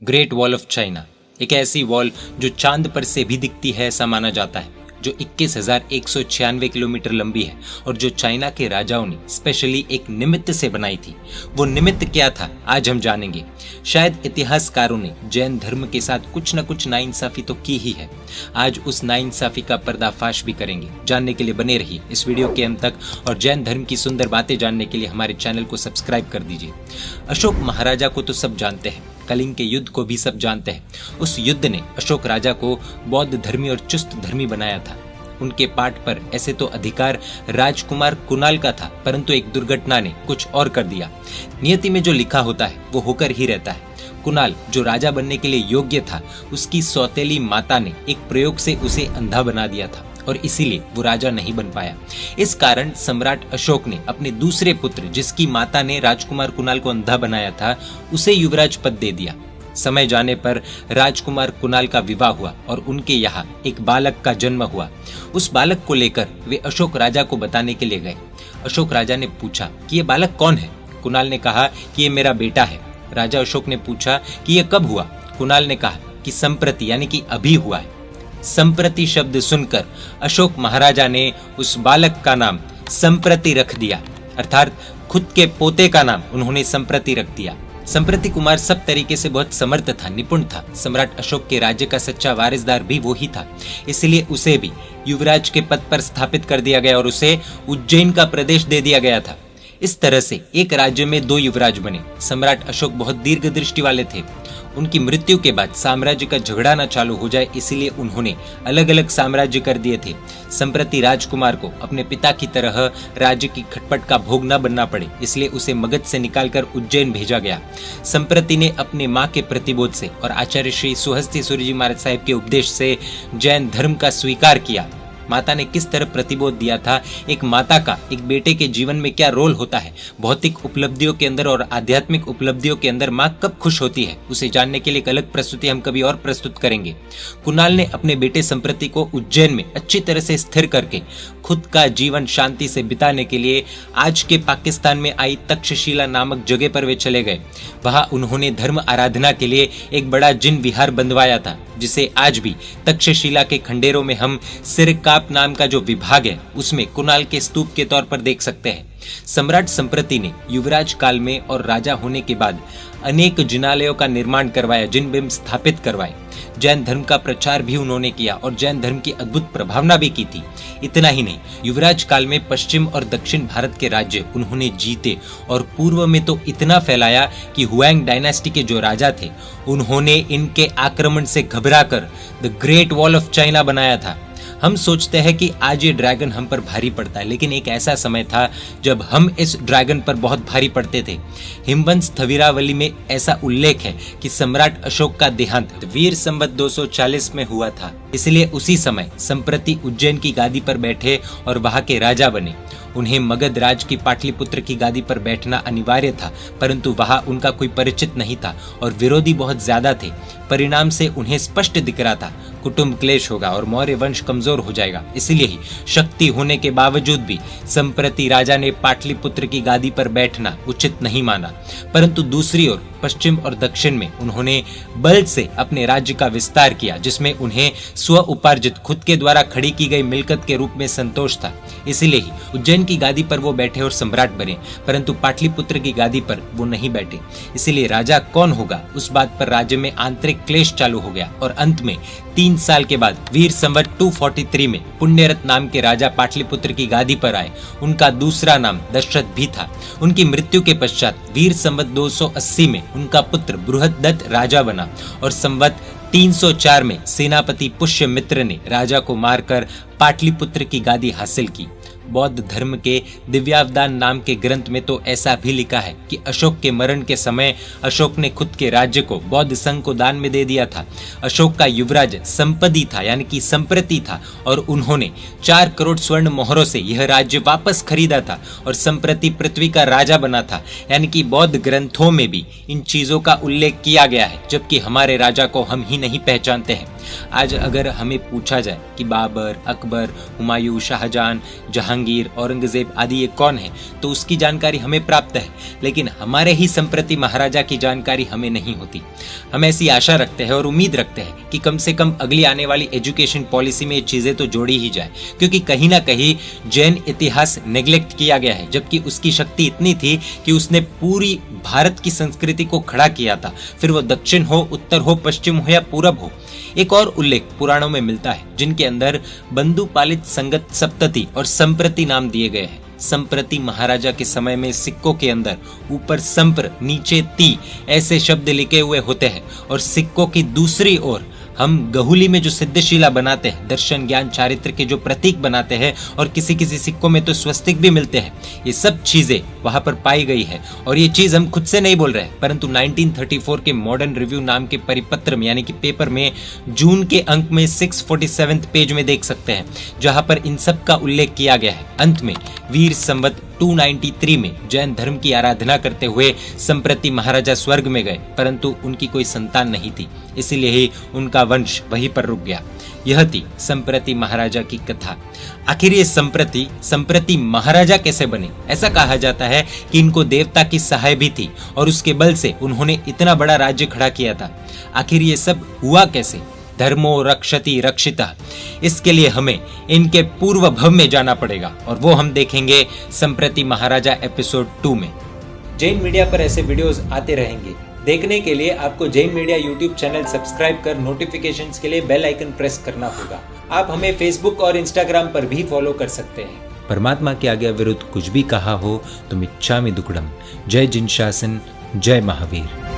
Great wall of China एक ऐसी wall जो चांद पर से भी दिखती है ऐसा माना जाता है, जो 21,196 किलोमीटर लंबी है और जो चाइना के राजाओं ने स्पेशली एक निमित्त से बनाई थी। वो निमित्त क्या था आज हम जानेंगे। शायद इतिहासकारों ने जैन धर्म के साथ कुछ न कुछ नाइंसाफी तो की ही है। आज उस नाइंसाफी का पर्दाफाश भी करेंगे। जानने के लिए बने रहिए इस वीडियो के अंत तक और जैन धर्म की सुंदर बातें जानने के लिए हमारे चैनल को सब्सक्राइब कर दीजिए। अशोक महाराजा को तो सब जानते हैं, कलिंग के युद्ध को भी सब जानते हैं। उस युद्ध ने अशोक राजा को बौद्ध धर्मी और चुस्त धर्मी बनाया था। उनके पाठ पर ऐसे तो अधिकार राजकुमार कुणाल का था, परंतु एक दुर्घटना ने कुछ और कर दिया। नियति में जो लिखा होता है वो होकर ही रहता है। कुणाल जो राजा बनने के लिए योग्य था, उसकी सौतेली माता ने एक प्रयोग से उसे अंधा बना दिया था और इसीलिए वो राजा नहीं बन पाया। इस कारण सम्राट अशोक ने अपने दूसरे पुत्र, जिसकी माता ने राजकुमार कुणाल को अंधा बनाया था, उसे युवराज पद दे दिया। समय जाने पर राजकुमार कुणाल का विवाह हुआ और उनके यहाँ एक बालक का जन्म हुआ। उस बालक को लेकर वे अशोक राजा को बताने के लिए गए। अशोक राजा ने पूछा कि ये बालक कौन है। कुणाल ने कहा कि ये मेरा बेटा है। राजा अशोक ने पूछा कि ये कब हुआ। कुणाल ने कहा कि संप्रति यानी कि अभी हुआ है। संप्रति शब्द सुनकर अशोक महाराजा ने उस बालक का नाम संप्रति रख दिया, अर्थात खुद के पोते का नाम उन्होंने संप्रति रख दिया। संप्रति कुमार सब तरीके से बहुत समर्थ था, निपुण था। सम्राट अशोक के राज्य का सच्चा वारिसदार भी वो ही था, इसलिए उसे भी युवराज के पद पर स्थापित कर दिया गया और उसे उज्जैन का प्रदेश दे दिया गया था। इस तरह से एक राज्य में दो युवराज बने। सम्राट अशोक बहुत दीर्घ दृष्टि वाले थे। उनकी मृत्यु के बाद साम्राज्य का झगड़ा न चालू हो जाए, इसलिए उन्होंने अलग अलग साम्राज्य कर दिए थे। संप्रति राजकुमार को अपने पिता की तरह राज्य की खटपट का भोग न बनना पड़े, इसलिए उसे मगध से निकालकर उज्जैन भेजा गया। संप्रति ने अपने मां के प्रतिबोध से और आचार्य श्री सुहस्ती सूर्य जी महाराज साहिब के उपदेश से जैन धर्म का स्वीकार किया। माता ने किस तरह प्रतिबोध दिया था, एक माता का एक बेटे के जीवन में क्या रोल होता है, भौतिक उपलब्धियों के अंदर और आध्यात्मिक उपलब्धियों के अंदर माँ कब खुश होती है, उसे जानने के लिए एक अलग प्रस्तुति हम कभी और प्रस्तुत करेंगे। कुणाल ने अपने बेटे संप्रति को उज्जैन में अच्छी तरह से स्थिर करके खुद का जीवन शांति से बिताने के लिए आज के पाकिस्तान में आई तक्षशिला नामक जगह पर वे चले गए। वहां उन्होंने धर्म आराधना के लिए एक बड़ा जिन विहार बंधवाया था, जिसे आज भी तक्षशिला के खंडेरों में हम सिरकाप नाम का जो विभाग है उसमें कुणाल के स्तूप के तौर पर देख सकते हैं। सम्राट संप्रति ने युवराज काल में और राजा होने के बाद अनेक जिनालयों का निर्माण करवाया, जिन बिंब स्थापित करवाए। जैन धर्म का प्रचार भी उन्होंने किया और जैन धर्म की अद्भुत प्रभावना भी की थी। इतना ही नहीं, युवराज काल में पश्चिम और दक्षिण भारत के राज्य उन्होंने जीते और पूर्व में तो इतना फैलाया कि हुआंग डायनेस्टी के जो राजा थे उन्होंने इनके आक्रमण से घबराकर the great wall of China बनाया था। हम सोचते हैं कि आज ये ड्रैगन हम पर भारी पड़ता है, लेकिन एक ऐसा समय था जब हम इस ड्रैगन पर बहुत भारी पड़ते थे। हिमवंश थवीरावली में ऐसा उल्लेख है कि सम्राट अशोक का देहांत वीर संवत 240 में हुआ था, इसलिए उसी समय संप्रति उज्जैन की गादी पर बैठे और वहां के राजा बने। उन्हें मगध राज की पाटलिपुत्र की गादी पर बैठना अनिवार्य था, परंतु वहां उनका कोई परिचित नहीं था और विरोधी बहुत ज्यादा थे। परिणाम से उन्हें स्पष्ट दिख रहा था कुटुंब क्लेश होगा और मौर्य वंश कमजोर हो जाएगा। इसलिए ही शक्ति होने के बावजूद भी संप्रति राजा ने पाटलिपुत्र की गादी पर बैठना उचित नहीं माना, परंतु दूसरी ओर पश्चिम और दक्षिण में उन्होंने बल से अपने राज्य का विस्तार किया, जिसमें उन्हें स्व उपार्जित खुद के द्वारा खड़ी की गई मिल्कत के रूप में संतोष था। इसीलिए ही उज्जैन की गादी पर वो बैठे और सम्राट बने, परंतु पाटलिपुत्र की गादी पर वो नहीं बैठे। इसीलिए राजा कौन होगा उस बात पर राज्य में आंतरिक क्लेश चालू हो गया और अंत में 3 साल के बाद वीर संवत 243 में पुण्यरत नाम के राजा पाटलिपुत्र की गादी पर आए। उनका दूसरा नाम दशरथ भी था। उनकी मृत्यु के पश्चात वीर संवत 280 में उनका पुत्र बृहदत्त राजा बना और संवत 304 में सेनापति पुष्यमित्र ने राजा को मारकर पाटलिपुत्र की गादी हासिल की। बौद्ध धर्म के दिव्यावदान नाम के ग्रंथ में तो ऐसा भी लिखा है कि अशोक के मरण के समय अशोक ने खुद के राज्य को बौद्ध संघ को दान में दे दिया था। अशोक का युवराज संपदी था यानी कि संप्रति था और उन्होंने 4 करोड़ स्वर्ण मोहरों से यह राज्य वापस खरीदा था और संप्रति पृथ्वी का राजा बना था। यानी कि बौद्ध ग्रंथों में भी इन चीजों का उल्लेख किया गया है, जबकि हमारे राजा को हम ही नहीं पहचानते हैं। आज अगर हमें पूछा जाए कि बाबर, अकबर, हुमायूं, शाहजहां, जहांगीर, औरंगजेब आदि ये कौन है, तो उसकी जानकारी हमें प्राप्त है, लेकिन हमारे ही संप्रति महाराजा की जानकारी हमें नहीं होती। हम ऐसी आशा रखते हैं और उम्मीद रखते हैं कि कम से कम अगली आने वाली एजुकेशन पॉलिसी में ये चीजें तो जोड़ी ही जाए, क्योंकि कहीं ना कहीं जैन इतिहास नेग्लेक्ट किया गया है, जबकि उसकी शक्ति इतनी थी कि उसने पूरी भारत की संस्कृति को खड़ा किया था, फिर वो दक्षिण हो, उत्तर हो, पश्चिम हो या पूरब हो। एक और उल्लेख पुराणों में मिलता है, जिनके अंदर बंधु पालित संगत सप्तति और संप्रति नाम दिए गए हैं। संप्रति महाराजा के समय में सिक्कों के अंदर ऊपर संप्र नीचे ती ऐसे शब्द लिखे हुए होते हैं, और सिक्कों की दूसरी ओर हम गहुली में जो सिद्धशिला बनाते हैं, दर्शन, ज्ञान, चारित्र के जो प्रतीक बनाते हैं, और किसी किसी सिक्कों में तो स्वस्तिक भी मिलते हैं। ये सब चीजें वहां पर पाई गई है, और ये चीज हम खुद से नहीं बोल रहे, परंतु 1934 के मॉडर्न रिव्यू नाम के परिपत्र में यानी कि पेपर में जून के अंक में 647 पेज में देख सकते हैं, जहां पर इन सब का उल्लेख किया गया है। अंत में वीर संवत 293 में जैन धर्म की आराधना करते हुए संप्रति महाराजा स्वर्ग में गए, परंतु उनकी कोई संतान नहीं थी, इसीलिए ही उनका वंश वहीं पर रुक गया। यह थी संप्रति महाराजा की कथा। आखिर ये संप्रति महाराजा कैसे बने? ऐसा कहा जाता है कि इनको देवता की सहाय भी थी और उसके बल से उन्होंने इतना बड़ा राज्य खड़ा किया था। आखिर ये सब हुआ कैसे? धर्मो रक्षति रक्षिता, इसके लिए हमें इनके पूर्व भव में जाना पड़ेगा, और वो हम देखेंगे संप्रति महाराजा एपिसोड 2 में। जैन मीडिया पर ऐसे वीडियोस आते रहेंगे। देखने के लिए आपको Jain media YouTube channel subscribe कर नोटिफिकेशंस के लिए बेल आइकन प्रेस करना होगा। आप हमें फेसबुक और इंस्टाग्राम पर भी फॉलो कर सकते हैं। परमात्मा के आज्ञा विरुद्ध कुछ भी कहा हो तो मिच्छामि दुक्कडम। जय जिन शासन, जय महावीर।